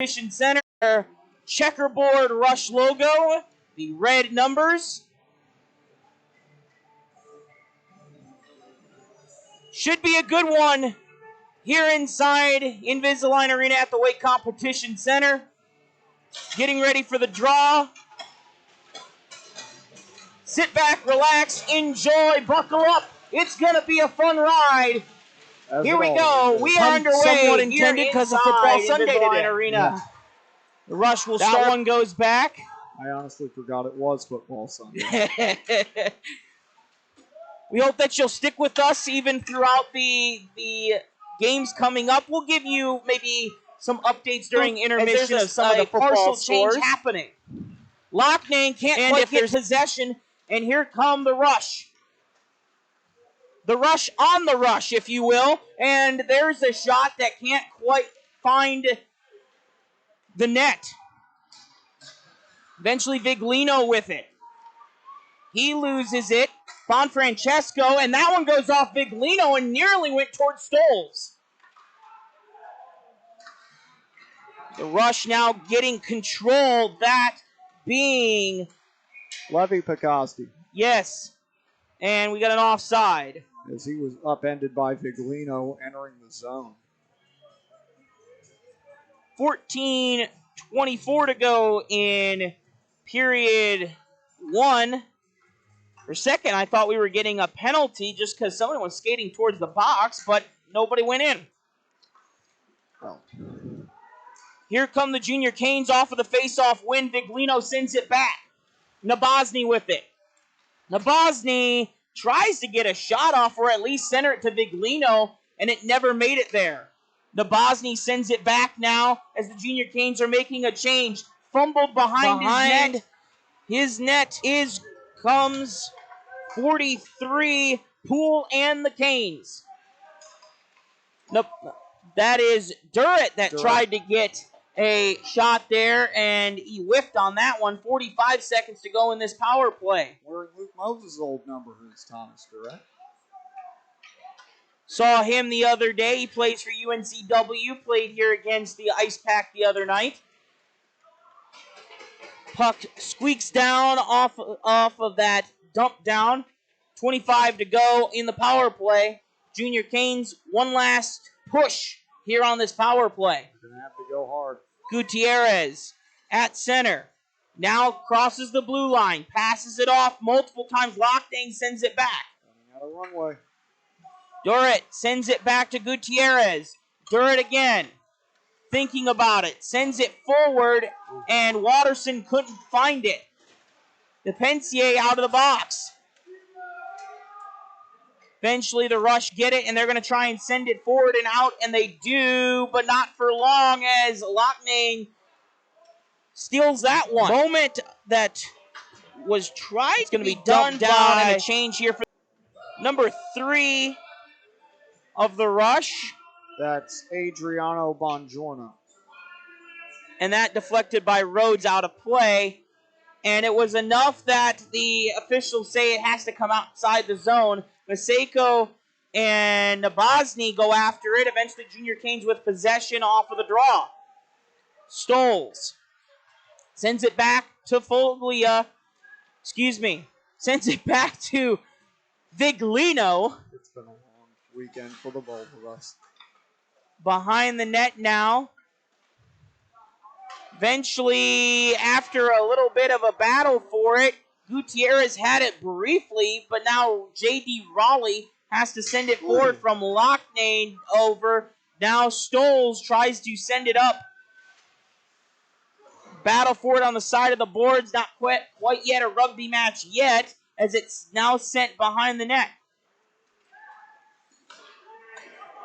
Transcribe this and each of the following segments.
Center, checkerboard Rush logo, the red numbers. Should be a good one here inside Invisalign Arena at the Weight Competition Center. Getting ready for the draw. Sit back, relax, enjoy, buckle up. It's going to be a fun ride. Here we go. We are underway. Somewhat intended because of Football Sunday today. Arena. Yeah. The Rush will start. That one goes back. I honestly forgot it was Football Sunday. We hope that you'll stick with us even throughout the games coming up. We'll give you maybe some updates during intermission of some of the football scores happening. Loughnane can't quite get possession, and here come the Rush. The Rush on the rush, if you will, and there's a shot that can't quite find the net. Eventually Viglino with it. He loses it. Bonfrancesco, and that one goes off Viglino and nearly went towards Stoles. The Rush now getting control, that being Levi Picosti. Yes, and we got an offside. As he was upended by Viglino entering the zone. 14:24 to go in period 1. For a second, I thought we were getting a penalty just because someone was skating towards the box, but nobody went in. Oh. Here come the Junior Canes off of the face-off win. Viglino sends it back. Nabozny with it. Nabozny tries to get a shot off or at least center it to Viglino, and it never made it there. Nabozny sends it back now as the Junior Canes are making a change. Fumbled behind his net. Comes 43, Poole and the Canes. Nope. That is Durrett that tried to get a shot there, and he whiffed on that one. 45 seconds to go in this power play. Wearing Luke Moses' old number, who's Thomas Durrett. Saw him the other day. He plays for UNCW. Played here against the Ice Pack the other night. Puck squeaks down off of that dump down. 25 to go in the power play. Junior Canes, one last push here on this power play. They're going to have to go hard. Gutierrez at center. Now crosses the blue line. Passes it off multiple times. Loughnane sends it back. Running out of runway. Durrett sends it back to Gutierrez. Durrett again. Thinking about it. Sends it forward, and Watterson couldn't find it. DePensier out of the box. Eventually the Rush get it, and they're going to try and send it forward and out, and they do, but not for long as Loughnane steals that one. Moment that was tried. It's going to be done down, and a change here for number 3 of the Rush. That's Adriano Bongiorno. And that deflected by Rhodes out of play. And it was enough that the officials say it has to come outside the zone. Maseko and Nabozny go after it. Eventually Junior Canes with possession off of the draw. Stoles sends it back to Foglia. Sends it back to Viglino. It's been a long weekend for the both of us. Behind the net now. Eventually, after a little bit of a battle for it, Gutierrez had it briefly, but now J.D. Raleigh has to send it forward from Loughnane over. Now Stoles tries to send it up. Battle for it on the side of the boards. Not quite yet a rugby match yet, as it's now sent behind the net.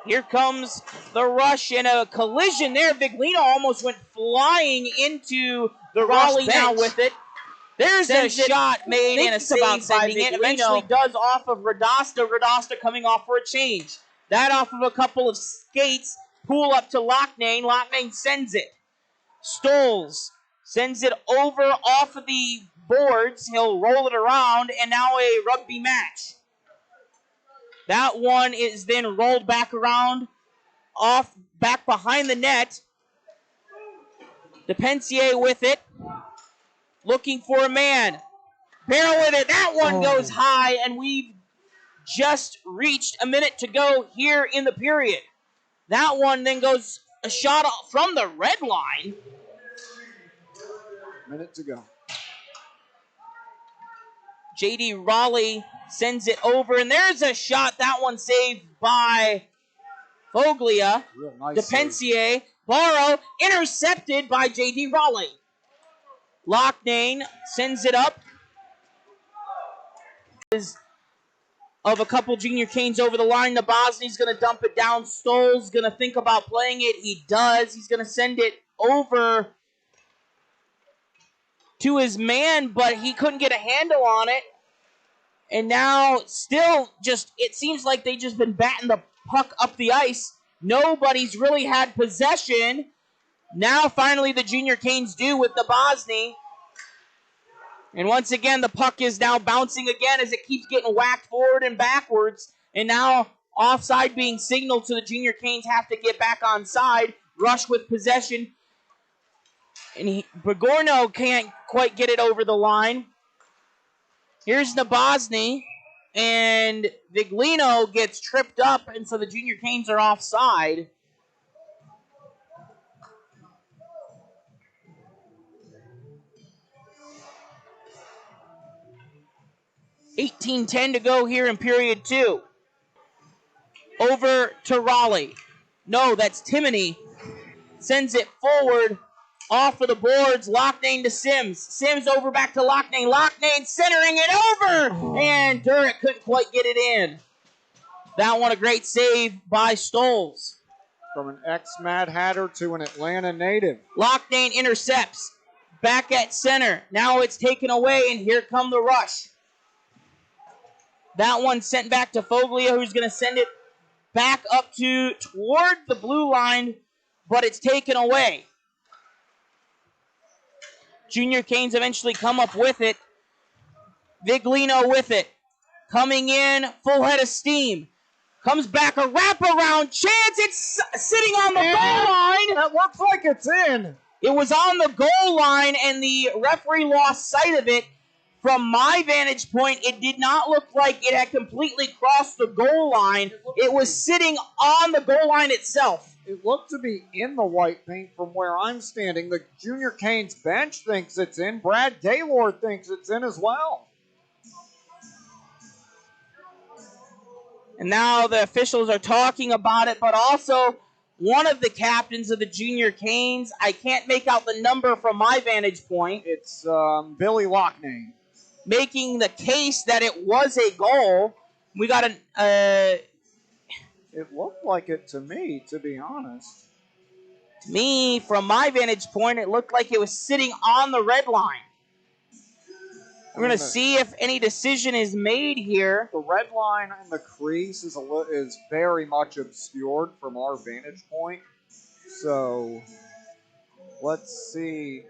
Here comes the Rush in a collision there. Viglino almost went flying into the Raleigh now with it. There's a shot made and a save by Viglino. Eventually does off of Radasta. Radasta coming off for a change. That off of a couple of skates. Poole up to Loughnane. Loughnane sends it. Stoles sends it over off of the boards. He'll roll it around, and now a rugby match. That one is then rolled back around, back behind the net. DePensier with it. Looking for a man. Barrel with it. That one goes high, and we've just reached a minute to go here in the period. That one then goes a shot from the red line. Minute to go. J.D. Raleigh sends it over, and there's a shot. That one saved by Foglia. Real nice DePensier, Barrow, intercepted by J.D. Raleigh. Loughnane sends it up. Of a couple junior Canes over the line. Nabozny's going to dump it down. Stoll's going to think about playing it. He does. He's going to send it over to his man, but he couldn't get a handle on it. And now still just, it seems like they've just been batting the puck up the ice. Nobody's really had possession. Now finally the junior Canes do with Nabozny. And once again, the puck is now bouncing again as it keeps getting whacked forward and backwards. And now offside being signaled, so the junior Canes have to get back on side. Rush with possession. And Bregorno can't quite get it over the line. Here's Nabozny. And Viglino gets tripped up, and so the junior Canes are offside. $18:10 to go here in period 2. Over to Raleigh. No, that's Timoney. Sends it forward. Off of the boards. Loughnane to Sims. Sims over back to Loughnane. Loughnane centering it over. And Durrett couldn't quite get it in. That one a great save by Stolz. From an ex-Mad Hatter to an Atlanta native. Loughnane intercepts. Back at center. Now it's taken away, and here come the rush. That one sent back to Foglia, who's going to send it back up toward the blue line, but it's taken away. Junior Canes eventually come up with it. Viglino with it. Coming in, full head of steam. Comes back, a wraparound chance. It's sitting on the goal line. That looks like it's in. It was on the goal line, and the referee lost sight of it. From my vantage point, it did not look like it had completely crossed the goal line. It was sitting on the goal line itself. It looked to be in the white paint from where I'm standing. The junior Canes bench thinks it's in. Brad Gaylord thinks it's in as well. And now the officials are talking about it, but also one of the captains of the junior Canes, I can't make out the number from my vantage point. It's Billy Loughnane. Making the case that it was a goal. We got It looked like it to me, to be honest. To me, from my vantage point, it looked like it was sitting on the red line. We're going to see if any decision is made here. The red line and the crease is very much obscured from our vantage point. So, let's see.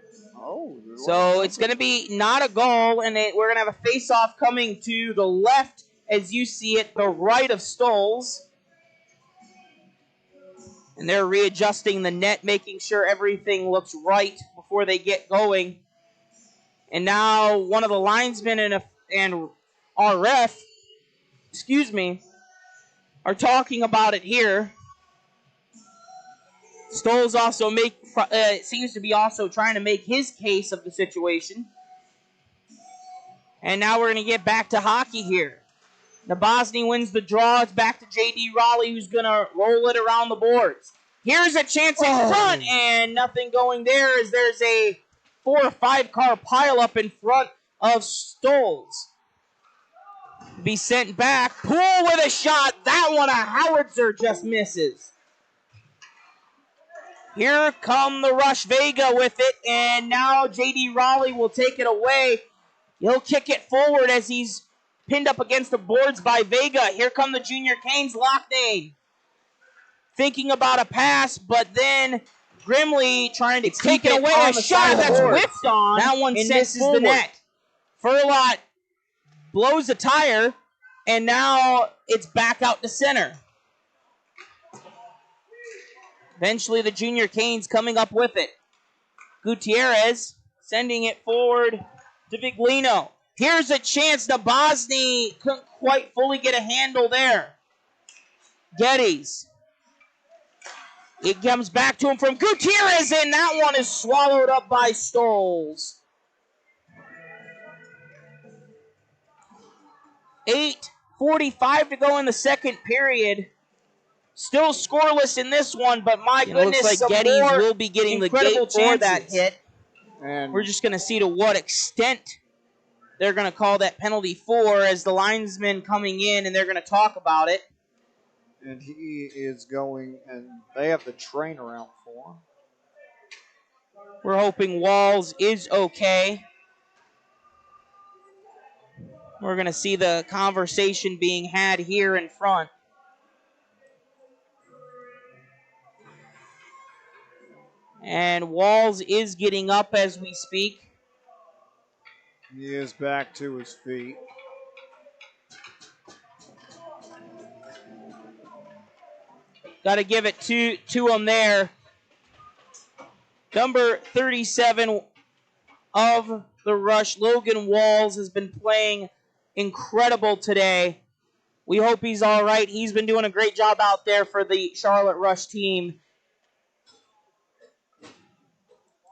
So it's going to be not a goal, and we're going to have a face-off coming to the left, as you see it, the right of Stolz. And they're readjusting the net, making sure everything looks right before they get going. And now one of the linesmen and our ref, are talking about it here. Stolz also seems to be also trying to make his case of the situation. And now we're going to get back to hockey here. Nabozny wins the draw. It's back to J.D. Raleigh, who's going to roll it around the boards. Here's a chance in front, and nothing going there as there's a 4 or 5 car pileup in front of Stolz. Be sent back. Poole with a shot. That one, a howitzer, just misses. Here come the Rush Vega with it, and now J.D. Raleigh will take it away. He'll kick it forward as he's pinned up against the boards by Vega. Here come the junior Canes, Loughnane. Thinking about a pass, but then Grimley trying to take it away. A shot that's whipped on. That one misses the net. Furlot blows a tire, and now it's back out to center. Eventually, the junior Canes coming up with it. Gutierrez sending it forward to Viglino. Here's a chance. Nabozny couldn't quite fully get a handle there. Geddes. It comes back to him from Gutierrez, and that one is swallowed up by Stoles. 8:45 to go in the second period. Still scoreless in this one, but my goodness, looks like Geddes will be getting the gate for that hit. And we're just going to see to what extent they're going to call that penalty for as the linesman coming in, and they're going to talk about it. And he is going, and they have the trainer out for him. We're hoping Walls is okay. We're going to see the conversation being had here in front. And Walls is getting up as we speak. He is back to his feet. Got to give it to him there. Number 37 of the Rush, Logan Walls, has been playing incredible today. We hope he's all right. He's been doing a great job out there for the Charlotte Rush team.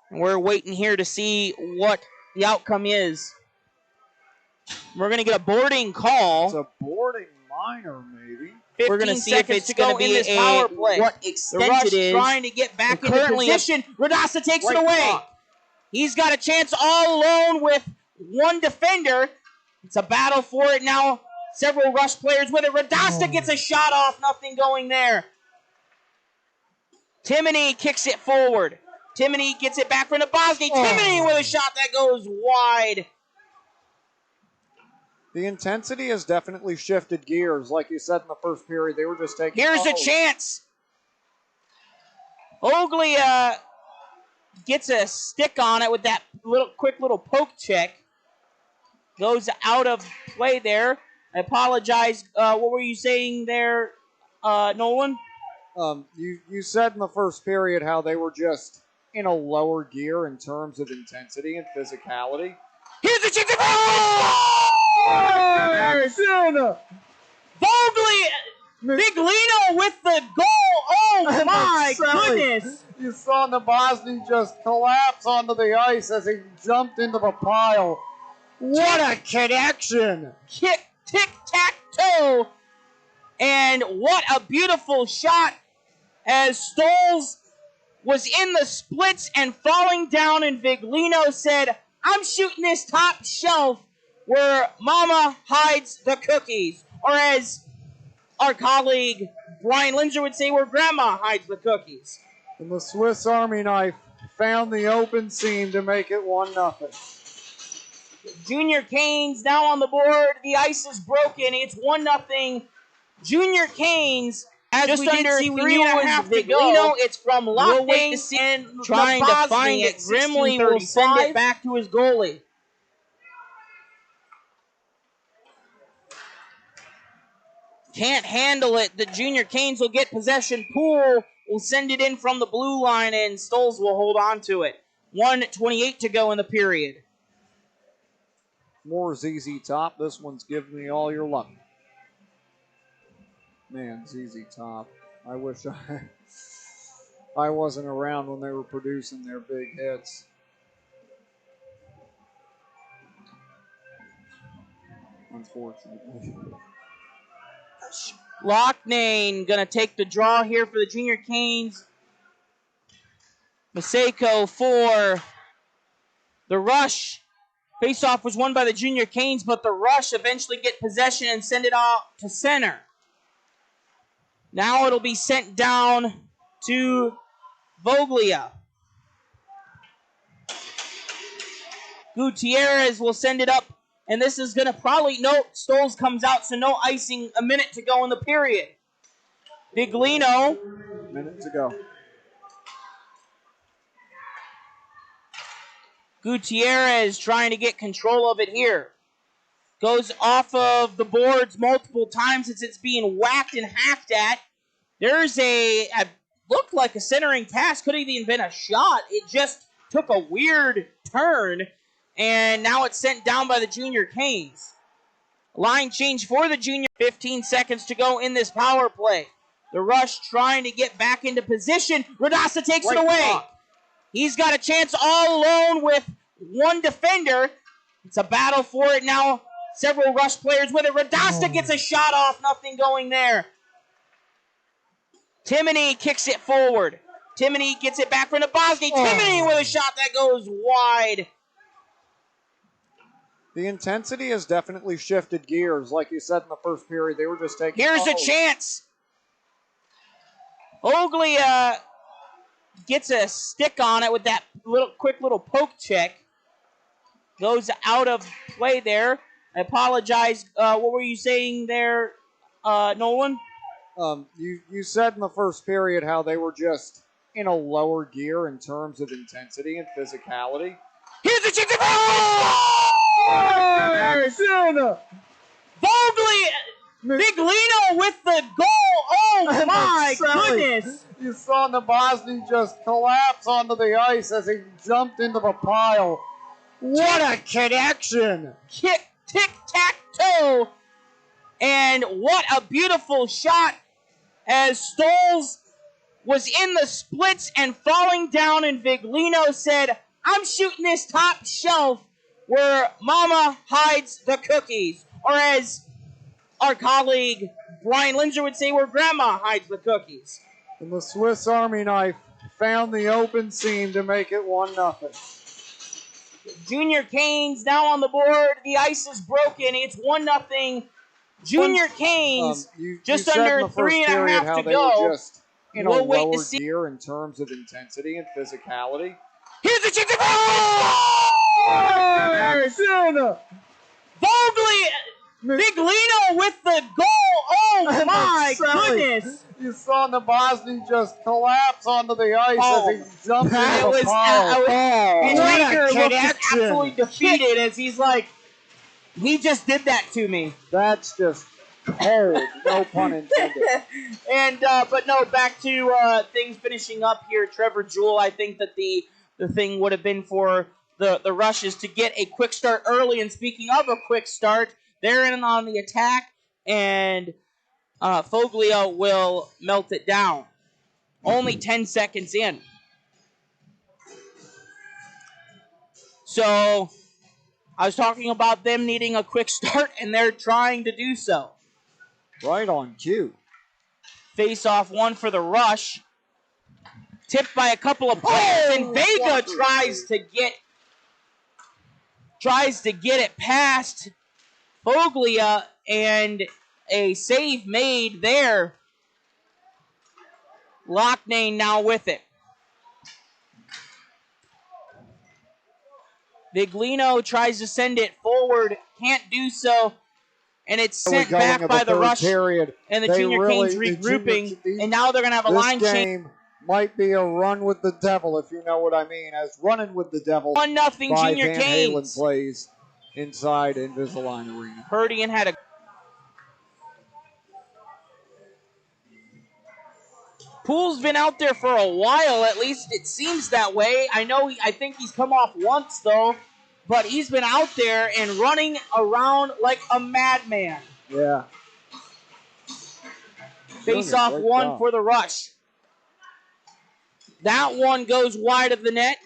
And we're waiting here to see what the outcome is. We're going to get a boarding call. It's a boarding minor, maybe. We're going to see if it's going to be this power play. what The extent Rush it is. trying to get back And into currently position. Radassa takes it Right away. block. He's got a chance all alone with one defender. It's a battle for it now. Several Rush players with it. Radassa gets a shot off. Nothing going there. Timoney kicks it forward. Timoney gets it back from Nabozny. Timoney with a shot that goes wide. The intensity has definitely shifted gears. Like you said in the first period, they were just taking... Here's a chance. Oglia gets a stick on it with that quick little poke check. Goes out of play there. I apologize. What were you saying there, Nolan? You said in the first period how they were just in a lower gear in terms of intensity and physicality. Here's a chance. Voglia, Viglino with the goal. Oh my goodness. You saw Nabozny just collapse onto the ice as he jumped into the pile. What a connection! Tic-tac-toe. And what a beautiful shot as Stoles was in the splits and falling down, and Viglino said, I'm shooting this top shelf where Mama hides the cookies. Or as our colleague Brian Linzer would say, where Grandma hides the cookies. And the Swiss Army knife found the open seam to make it 1-0. Junior Canes now on the board. The ice is broken. It's 1-0. Junior Canes, As just we did under see, we 3 knew it and a was half to Viglino. go. It's from We'll wait Loughnane to see and trying to Nabozny find at it. Grimley 16:35. will send it back to his goalie. Can't handle it. The Junior Canes will get possession. Poole will send it in from the blue line, and Stoles will hold on to it. 1:28 to go in the period. More ZZ Top. This one's giving me all your luck. Man, ZZ Top. I wish I wasn't around when they were producing their big hits. Unfortunately. Loughnane going to take the draw here for the Junior Canes. Maseko for the Rush. Faceoff was won by the Junior Canes, but the Rush eventually get possession and send it out to center. Now it'll be sent down to Voglia. Gutierrez will send it up, and this is going to probably, no, Stoles comes out, so no icing, a minute to go in the period. Viglino. Minute to go. Gutierrez trying to get control of it here. Goes off of the boards multiple times as it's being whacked and hacked at. There's a looked like a centering pass. Could have even been a shot. It just took a weird turn, and now it's sent down by the Junior Canes. Line change for the Junior. 15 seconds to go in this power play. The Rush trying to get back into position. Radasta takes it away. He's got a chance all alone with one defender. It's a battle for it now. Several Rush players with it. Radasta gets a shot off. Nothing going there. Timoney kicks it forward. Timoney gets it back from the Bosnia. Timoney with a shot that goes wide. The intensity has definitely shifted gears. Like you said in the first period, they were just taking... Here's a chance. Oakley gets a stick on it with that quick little poke check. Goes out of play there. I apologize. What were you saying there, Nolan? You said in the first period how they were just in a lower gear in terms of intensity and physicality. Here's the chance. Vogli, Viglino with the goal. Oh my goodness. You saw Nabozny just collapse onto the ice as he jumped into the pile. What a connection. Tic-tac-toe. And what a beautiful shot as Stoles was in the splits and falling down, and Viglino said, I'm shooting this top shelf where Mama hides the cookies. Or as our colleague Brian Linzer would say, where Grandma hides the cookies. And the Swiss Army knife found the open seam to make it 1-0. Junior Canes now on the board. The ice is broken. It's 1-0. Junior Canes, just under 3.5 to go. In a lower gear in terms of intensity and physicality. Here's the chance. Vogli, Viglino with the goal. Oh my goodness. You saw Nabozny just collapse onto the ice as he jumped into the pile. And Baker looked absolutely defeated as he's like, he just did that to me. That's just cold, no pun intended. And but no, back to things finishing up here. Trevor Jewell, I think that the thing would have been for the Rushes to get a quick start early. And speaking of a quick start, they're in on the attack, and Foglio will melt it down. Only 10 seconds in. So I was talking about them needing a quick start, and they're trying to do so. Right on cue. Face-off one for the Rush. Tipped by a couple of players, and Vega tries to get it past Foglia, and a save made there. Loughnane now with it. Viglino tries to send it forward, can't do so, and it's sent back by the Rush period. And the Junior Canes regrouping, and now they're going to have a line change. This game might be a run with the devil, if you know what I mean, as running with the devil 1-0 Junior Van Canes. Halen plays inside Invisalign Arena. Herdian had a... Poole's been out there for a while, at least it seems that way. I think he's come off once, though, but he's been out there and running around like a madman. Yeah. Face-off one for the Rush. That one goes wide of the net.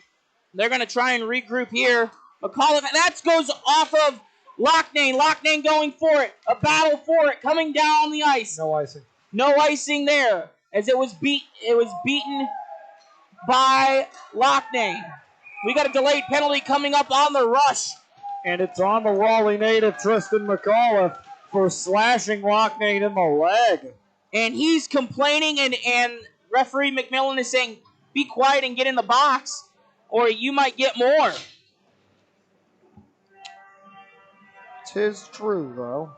They're going to try and regroup here. McAuliffe, that goes off of Loughnane. Loughnane going for it. A battle for it, coming down the ice. No icing. No icing there, as it was beaten by Loughnane. We got a delayed penalty coming up on the Rush. And it's on the Raleigh native, Tristan McAuliffe, for slashing Loughnane in the leg. And he's complaining, and referee McMillan is saying, be quiet and get in the box, or you might get more. 'Tis true, though.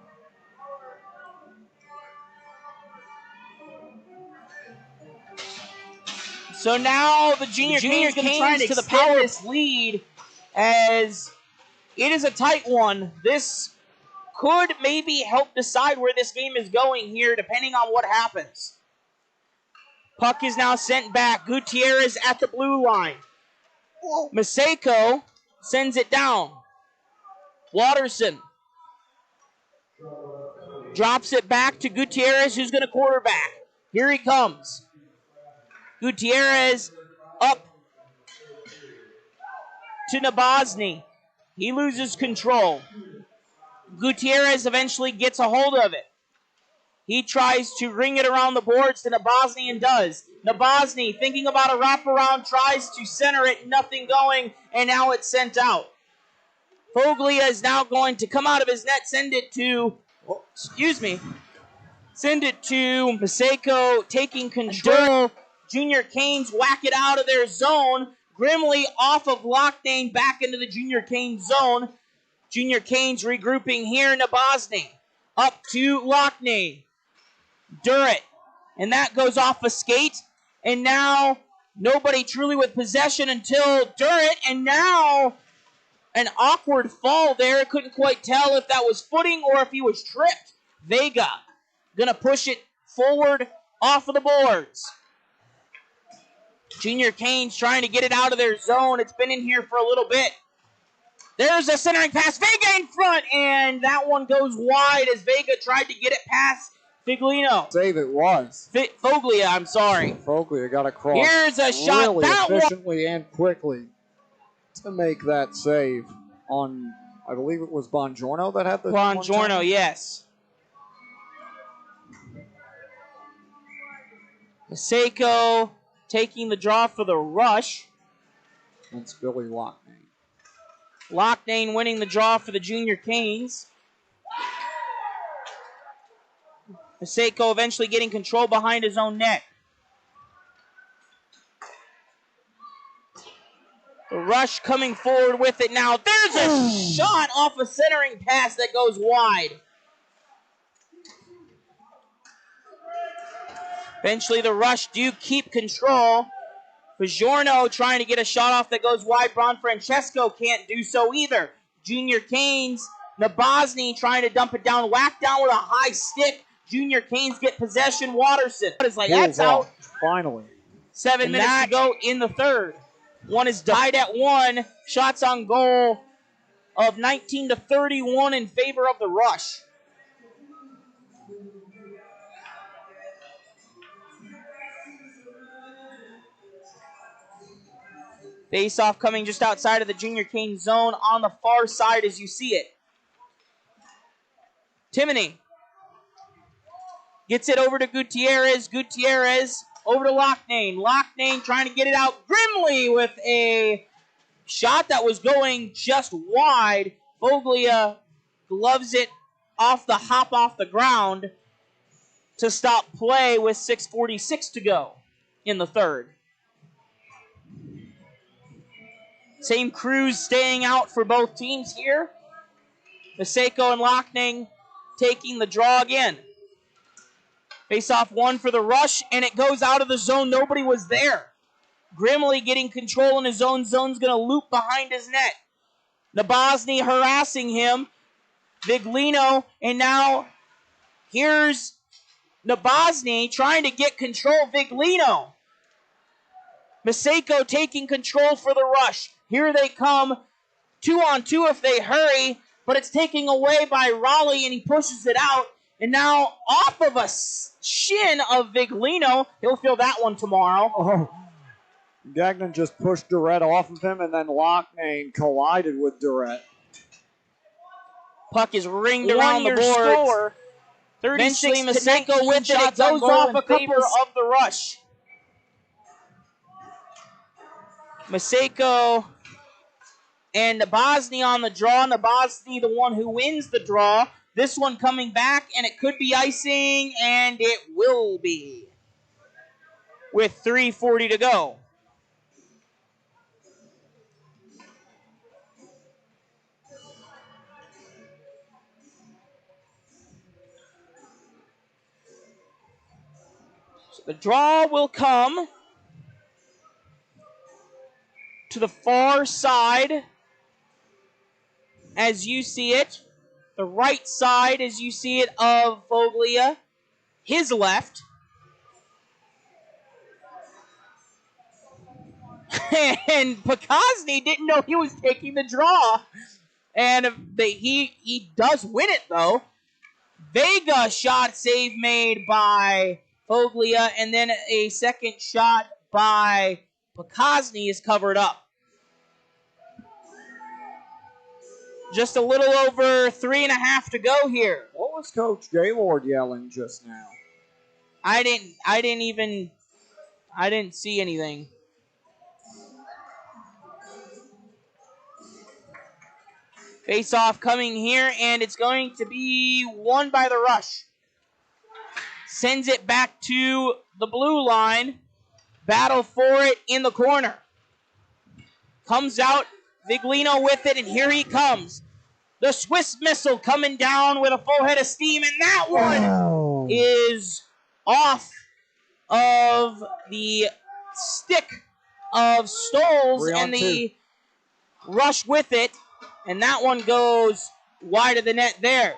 So now the Junior Canes going to try to the power this lead, as it is a tight one. This could maybe help decide where this game is going here, depending on what happens. Puck is now sent back. Gutierrez at the blue line. Maseko sends it down. Watterson drops it back to Gutierrez, who's going to quarterback. Here he comes. Gutierrez up to Nabozny. He loses control. Gutierrez eventually gets a hold of it. He tries to ring it around the boards to Nabozny and does. Nabozny, thinking about a wraparound, tries to center it, nothing going, and now it's sent out. Foglia is now going to come out of his net, send it to Maseko, taking control. Junior Canes whack it out of their zone. Grimley off of Loughnane back into the Junior Canes zone. Junior Canes regrouping here. Nabozny up to Loughnane. Durrett. And that goes off a skate. And now nobody truly with possession until Durrett. And now an awkward fall there. Couldn't quite tell if that was footing or if he was tripped. Vega gonna push it forward off of the boards. Junior Canes trying to get it out of their zone. It's been in here for a little bit. There's a centering pass. Vega in front, and that one goes wide as Vega tried to get it past Figlino. Save it was. Foglia, I'm sorry. Foglia got across. Here's a shot. Really that efficiently and quickly to make that save on, I believe it was Bongiorno that had the Bongiorno, yes. Maseko taking the draw for the rush. That's Billy Loughnane. Loughnane winning the draw for the Junior Canes. Maseko eventually getting control behind his own net. The rush coming forward with it now. There's a shot off a centering pass that goes wide. Eventually the rush do keep control. Pajorno trying to get a shot off that goes wide. Bron Francesco can't do so either. Junior Canes, Nabozny trying to dump it down. Whack down with a high stick. Junior Canes get possession. Watterson is like, that's out. Finally. 7 minutes to go in the third. One is tied at 1. Shots on goal of 19-31 in favor of the rush. Face-off coming just outside of the Junior Cane zone on the far side as you see it. Timoney gets it over to Gutierrez. Gutierrez over to Loughnane. Loughnane trying to get it out. Grimley with a shot that was going just wide. Foglia gloves it off the hop off the ground to stop play with 6:46 to go in the third. Same crews staying out for both teams here. Maseko and Loughnane taking the draw again. Face-off 1 for the rush, and it goes out of the zone. Nobody was there. Grimley getting control in his own zone's going to loop behind his net. Nabozny harassing him. Viglino, and now here's Nabozny trying to get control. Viglino. Maseko taking control for the rush. Here they come, 2-on-2 if they hurry, but it's taken away by Raleigh, and he pushes it out. And now off of a shin of Viglino. He'll feel that one tomorrow. Oh, Gagnon just pushed Durrett off of him, and then Loughnane collided with Durrett. Puck is ringed around the board. 36 Maseko with it. It goes off a couple of the rush. Maseko and Nabozny on the draw. Nabozny the one who wins the draw. This one coming back, and it could be icing, and it will be. With 3:40 to go. So the draw will come to the far side as you see it. The right side as you see it of Foglia. His left. And Pokazny didn't know he was taking the draw. And he does win it, though. Vega shot save made by Foglia, and then a second shot by Pokazny is covered up. Just a little over 3.5 to go here. What was Coach Gaylord yelling just now? I didn't see anything. Face-off coming here, and it's going to be won by the Rush. Sends it back to the blue line. Battle for it in the corner. Comes out, Viglino with it, and here he comes. The Swiss missile coming down with a full head of steam, and that one is off of the stick of Stoles, and the Rush with it, and that one goes wide of the net there.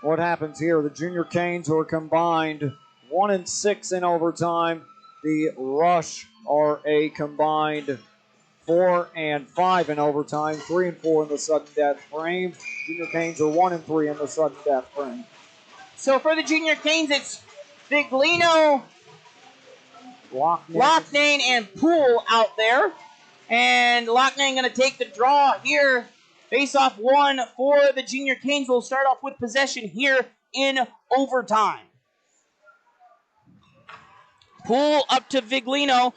What happens here? The Junior Canes are combined 1-6 in overtime. The Rush are a combined 4-5 in overtime, 3-4 in the sudden death frame. Junior Canes are 1-3 in the sudden death frame. So for the Junior Canes, it's Viglino, Loughnane, and Poole out there. And Loughnane going to take the draw here. Face-off one for the Junior Canes. Will start off with possession here in overtime. Poole up to Viglino,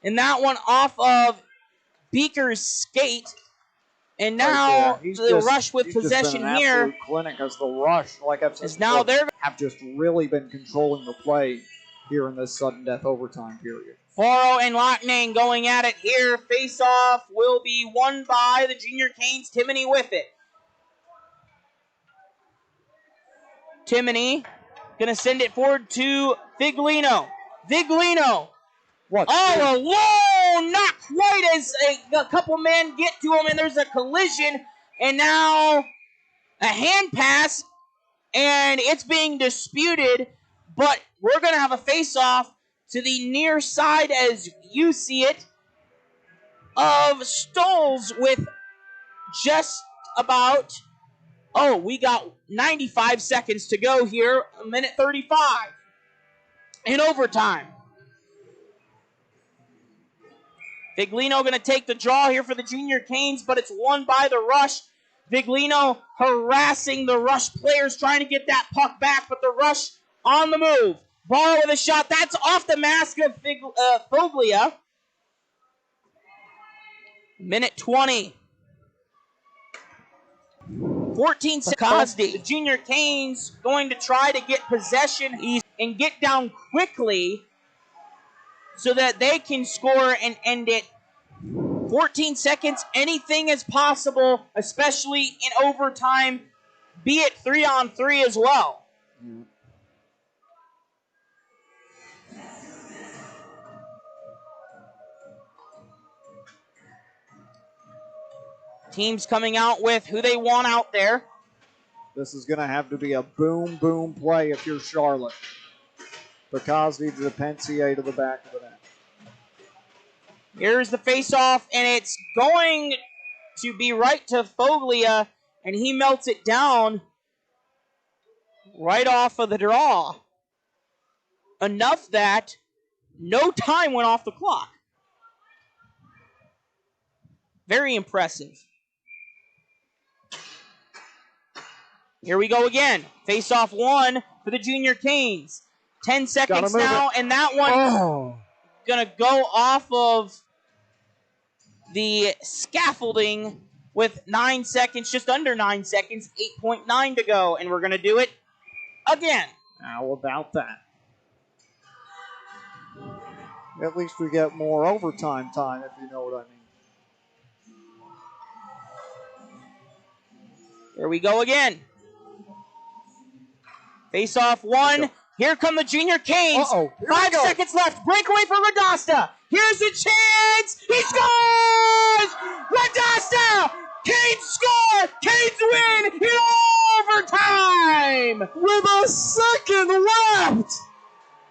and that one off of Beaker's skate. And now the Rush with possession here. Clinic as the Rush, like I've said, have just really been controlling the play here in this sudden death overtime period. Foro and Loughnane going at it here. Face-off will be won by the Junior Canes. Timoney with it. Timoney going to send it forward to Viglino. Viglino all alone, not quite as a couple men get to him, and there's a collision, and now a hand pass, and it's being disputed, but we're going to have a face-off to the near side, as you see it, of Stoles with just about, we got 95 seconds to go here, a minute 35 in overtime. Viglino going to take the draw here for the Junior Canes, but it's won by the Rush. Viglino harassing the Rush players, trying to get that puck back, but the Rush on the move. Ball with a shot. That's off the mask of Foglia. Minute 20. 14 seconds. The Junior Canes going to try to get possession and get down quickly so that they can score and end it. 14 seconds. Anything is possible, especially in overtime, be it 3-on-3 as well. Teams coming out with who they want out there. This is going to have to be a boom, boom play if you're Charlotte. Pokazny to the Pensier to the back of the net. Here's the face-off, and it's going to be right to Foglia, and he melts it down right off of the draw. Enough that no time went off the clock. Very impressive. Here we go again. Face-off one for the Junior Canes. 10 seconds now, and that one going to go off of the scaffolding with 9 seconds, just under 9 seconds, 8.9 to go, and we're going to do it again. How about that? At least we get more overtime time, if you know what I mean. Here we go again. Face off one. Here come the Junior Canes. 5 seconds left. Breakaway for Radasta. Here's a chance. chance. He scores! Radasta! Canes score! Canes win in overtime! With a second left!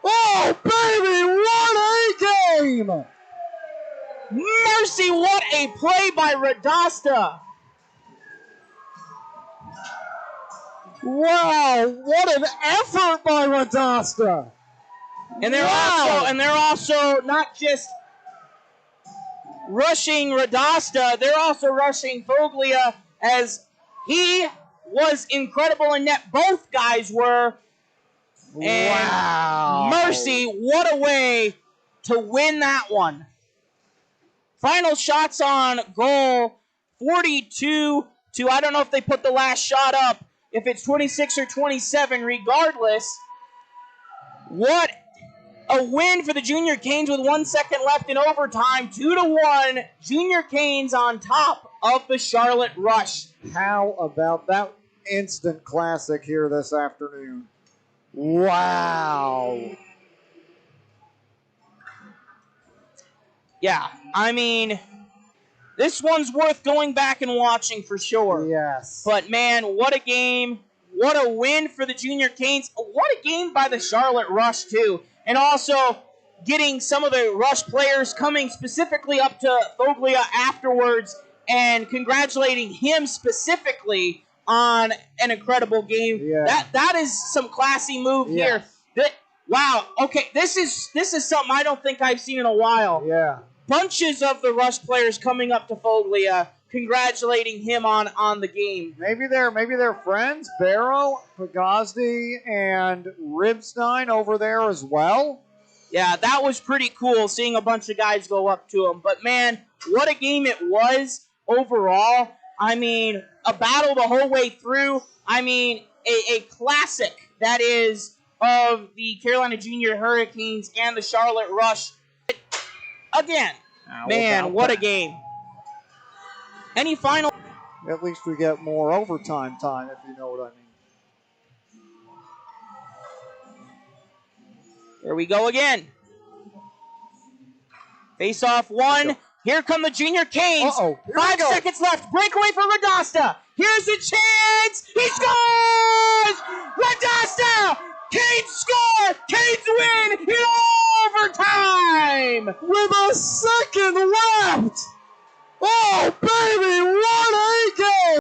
Oh, baby, what a game! Mercy, what a play by Radasta! Wow, what an effort by Radasta! And they're also not just rushing Radasta, they're also rushing Foglia, as he was incredible in net. Both guys were. And wow. Mercy, what a way to win that one. Final shots on goal, 42 to, I don't know if they put the last shot up, if it's 26 or 27, regardless. What a win for the Junior Canes with 1 second left in overtime. 2-1, Junior Canes on top of the Charlotte Rush. How about that instant classic here this afternoon? Wow. Yeah, I mean, this one's worth going back and watching for sure. Yes. But man, what a game. What a win for the Junior Canes. What a game by the Charlotte Rush, too. And also getting some of the Rush players coming specifically up to Foglia afterwards and congratulating him specifically on an incredible game. Yeah. That is some classy move here. Wow. Okay, this is something I don't think I've seen in a while. Yeah. Bunches of the Rush players coming up to Foglia, congratulating him on the game. Maybe they're friends. Barrow, Pagazdi, and Ribstein over there as well. Yeah, that was pretty cool seeing a bunch of guys go up to him. But man, what a game it was overall. I mean, a battle the whole way through. I mean, a classic that is of the Carolina Junior Hurricanes and the Charlotte Rush. Again, man, what a game. Any final? At least we get more overtime time, if you know what I mean. Here we go again. Face off one. Here come the Junior Canes. 5 seconds left. Breakaway for Radasta. Here's a chance. He scores! Radasta! Canes score! Canes win in overtime! With a second left! Oh, baby, what a game!